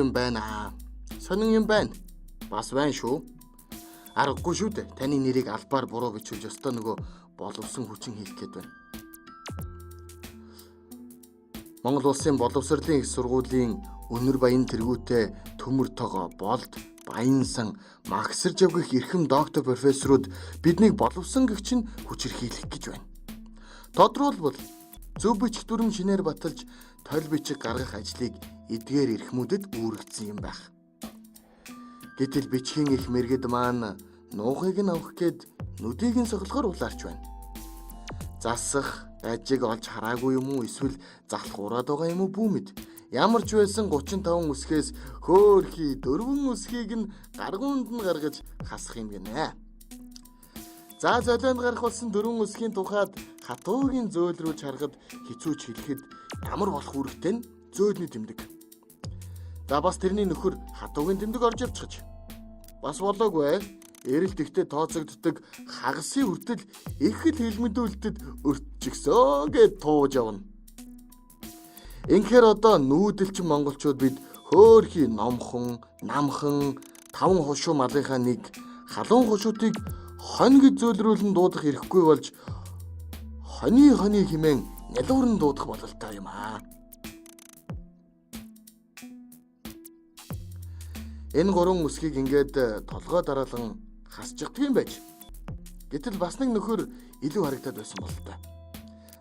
юм байна. Сонин юм байна. Бас байна шүү. Аргагүй шүү дээ. Таны нэрийг албаар буруу бичүүлж өстой нөгөө боловсон хүчин хийх гээд байна. Монгол улсын боловсролын их сургуулийн Өнөр Баян тэргүүтэй төмөр тогоо болд Баян сан магистрж явгих эрхэм доктор профессорууд биднийг боловсон гэгч нь хүчирхийлэх гэж байна. Тодорхойлбол зөв бичих дүрм шинээр баталж тойл бичих гаргах ажлыг эдгээр эрхмүүдэд үүргэсэн юм байх. Гэтэл бичгийн их мэргэд маань нуухыг нь авах гээд нүдийг нь сохлохоор улаарч байна. Засах, ажиг олж хараагүй юм уу эсвэл залах ураад байгаа юм уу бүү мэд. Ямар ч байсан 35 үсгээс хөөхий 4 үсгийг нь гаргуунд нь гаргаж хасах юм гинэ. За золионд гарах болсон 4 үсгийн тухайд хатуугийн зөөлрүүлж харахад хэцүүч хэлэхэд ямар болох үүрэгтэй нь зөөлний тэмдэг. За бас тэрний нөхөр хатуугийн тэмдэг орж явчихж. Бас болоогүй. Эрэлт ихтэй тооцогддог хагасын хүртэл их л хэлмэдүүлдэд өртчихсөө гэд тууж явна. Инхээр одоо нүүдэлчин монголчууд бид хөөхий номхон, намхан, 5 хушуу малынхаа нэг халуун хушуутыг хонь гэж зөөлрүүлэн дуудах эрхгүй болж хоны хэмээн нялуурн дуудах бололтой юм аа. Энэ 3 үсгийг ингээд толгой дараалан хасчихдаг юм байж. Гэтэл бас нэг нөхөр илүү харагдаад байсан бол та.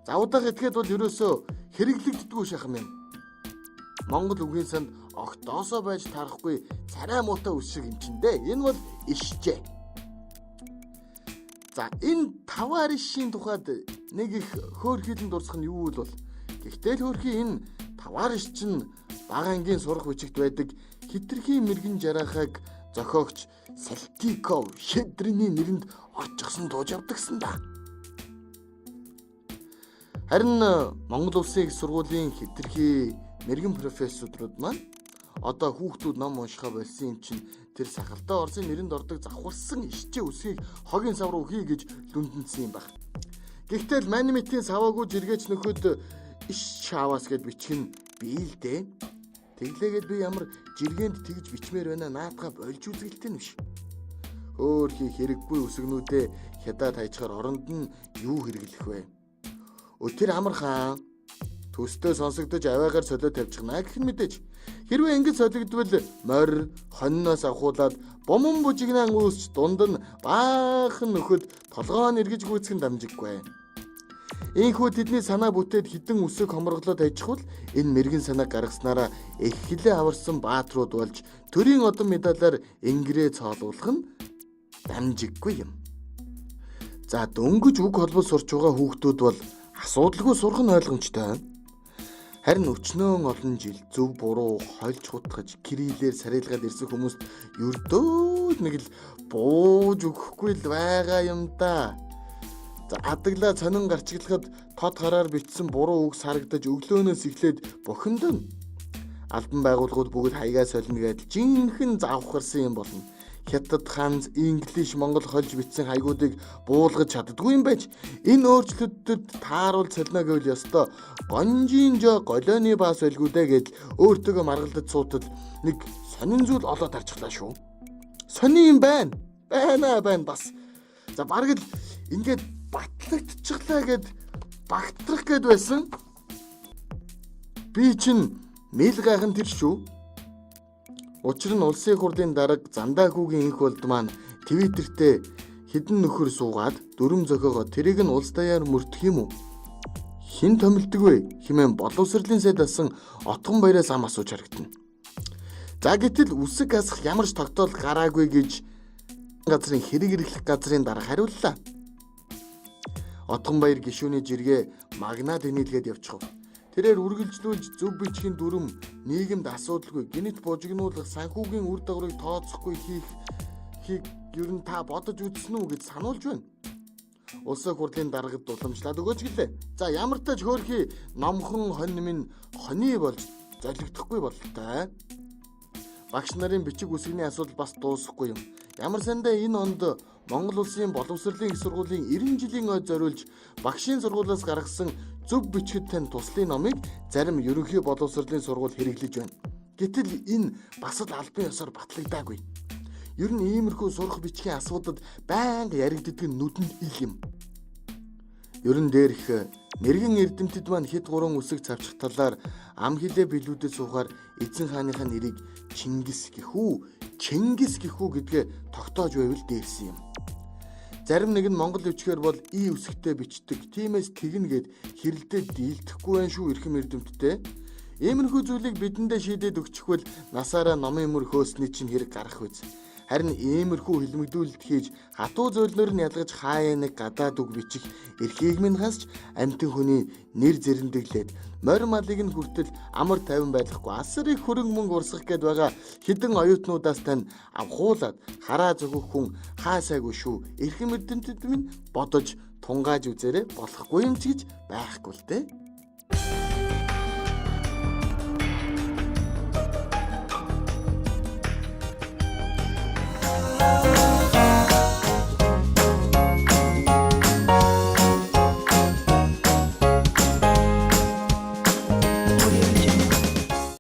За удаага этгээд бол ерөөсөө хэрэглэгддэггүй шахам юм. Монгол үгийн санд огтоосоо байж тарахгүй царай муутай үс шиг юм чин дээ. Энэ бол ишжээ. За энэ 5 ишийн тухайд нэг их хөөрхийлэн дурсах нь юу вэ бол? Гэхдээ л хөөрхий энэ 5 иш чинь бага ангийн сурах бичигт байдаг хитрхийн мэрэгэн жарахаг зохиогч Салтиков Щедрины нэрэнд орчихсон дууж явдагсан да. Харин Монгол улсын их сургуулийн хитрхи мэрэгэн профессорууд маань одоо хүүхдүүд ном уншихаа болсон юм чинь тэр сахалтай Орсын нэрэнд ордог завхарсан ишчээ үсгийг хогийн сав руу хий гэж дүндэнсэн юм байна. Гэхдээ л манимитийн саваагүй жиргээч нөхөд иш шаваас гэд бичих нь бий л дээ. Тэглээгээд би ямар жиргээнд тэгж бичмээр байна наатаха болж үзгэлтэй нь биш. Хөөхий хэрэггүй үсгнүүдээ хядаад хайчаар оронд нь юу хэрэглэх вэ? Өтөр амар хаан төстэй сонсогдож аваагаар солиод тавьчихна гэх нь мэдээж. Хэрвээ ингэж солигдвол морь хонноос авахуулаад бомон бужигнаан үүсч дунд нь баахан нөхөд толгоон эргэж гүйцэх нь дамжиггүй. Ийхүү тэдний санаа бүтээд хідэн үсэг хомроглоод ажихвал энэ мэрэгэн санаа гаргаснараа их хилээ аварсан баатрууд болж төрийн одон медалаар ингэрээ цоолуулах нь дамжиггүй юм. За дөнгөж үг холбол сурч байгаа хүүхдүүд бол асуудалгүй сурах нь ойлгомжтой. Харин өчнөөн олон жил зөв буруу хольж хутгаж кириллээр сарилгаад ирсэн хүмүүст ердөө нэг л бууж өгөхгүй л байгаа юм да. За адаглаа сонин гарчиглахад тод хараар бичсэн буруу үг сарагдаж өглөөнөөс эхлээд бохинд нь албан байгууллагууд бүгд хаягаа солино гэдэл жинхэнэ завхарсан юм болно. Хятад, ханз, инглиш, монгол хольж бичсэн хаягуудыг буулгаж чаддгүй юм байж. Энэ өөрчлөлтөд тааруулж солино гэвэл ёстой гонжийн жоо голооны баас байлгүйдэ гэдэл өөртөөгөө маргалдаж суутал нэг сонин зүйл олоод харчихлаа шүү. Сонин юм байна. Байна бас. За бараг л ингээд батлагдчихлаа гэд багтрах гээд байсан. Би чинь мэл гайхан тэр шүү. Учир нь улсын хурлын дарга Зандаагүйгийн инх болд маань Твиттертэй хідэн нөхөр суугаад дүрм зохиогоо тэрийг нь улс даяар мөрдөх юм уу? Хин томилдог вэ? Хэмээн боловсролын сайд асан Отгон Баяраас ам асууж харагдана. За гэтэл үсэг асах ямар ч тогтоол гараагүй гэж газрын хэрэг эрхлэх газрын дарга хариуллаа. Отгон Баяр гишүүний жиргээ магнад энэлгээд явчихв. Тэрээр үргэлжлүүлж зөв бичгийн дүрм нийгэмд асуудалгүй гинт бужигнуулах санхүүгийн үр дагаврыг тооцохгүй хийх ер нь та бодож үзсэн үү гэж сануулж байна. Улсын хурлын даргад дуламжлаад өгөөч гэлээ. За ямар тач хөөхий номхон хонь минь хоны болж золигдохгүй бололтой. Багш нарын бичиг үсгний асуудал бас дуусахгүй юм. Ямар сандаа энэ онд Монгол улсын боловсролын их сургуулийн 90 жилийн ойд зориулж багшийн сургуулиас гаргасан зөв бичгэд тань туслын номыг зарим ерөнхий боловсролын сургууль хэрэглэж байна. Гэтэл энэ бас л албан ёсоор батлагдаагүй. Ер нь иймэрхүү сурах бичгийн асуудад байнга яригддаг нүдэнд ил юм. Ерөн дээрх мэргэн эрдэмтэд маань хэд гурван үсэг цавчих талаар ам хилээ билүүдэд суухаар эзэн хааныхаа нэрийг Чингис гэхүү гэдгээ тогтоож байвал дээрсэн юм. Зарим нэг нь Монгол өвчгөр бол и үсэгтэй бичдэг. Тиймээс тэгнэ гэд хэрэлдээд дийлдэхгүй байх шүү эрхэм эрдэмтдээ. Иймэрхүү зүйлийг бидэндээ шийдээд өгчихвэл насаараа номын мөр хөөсний чинь хэрэг гарах үз. Харин иймэрхүү хилмигдүүлэлт хийж хатуу зөвлөөр нь ялгаж хаяа нэг гадаад үг бичих эрхийг минь хасч амьтан хүний нэр зэрэндэглээд морь малыг нь хүртэл амар тайван байхгүй асар их хөрөнгө мөнгө урсгах гээд байгаа хідэн оюутнуудаас тань авахуулаад хараа зөгөх хүн хаасайгүй шүү. Эрхэм эрдэмтэд минь бодож тунгааж үзээрэй болохгүй юм ч гэж байхгүй л дээ.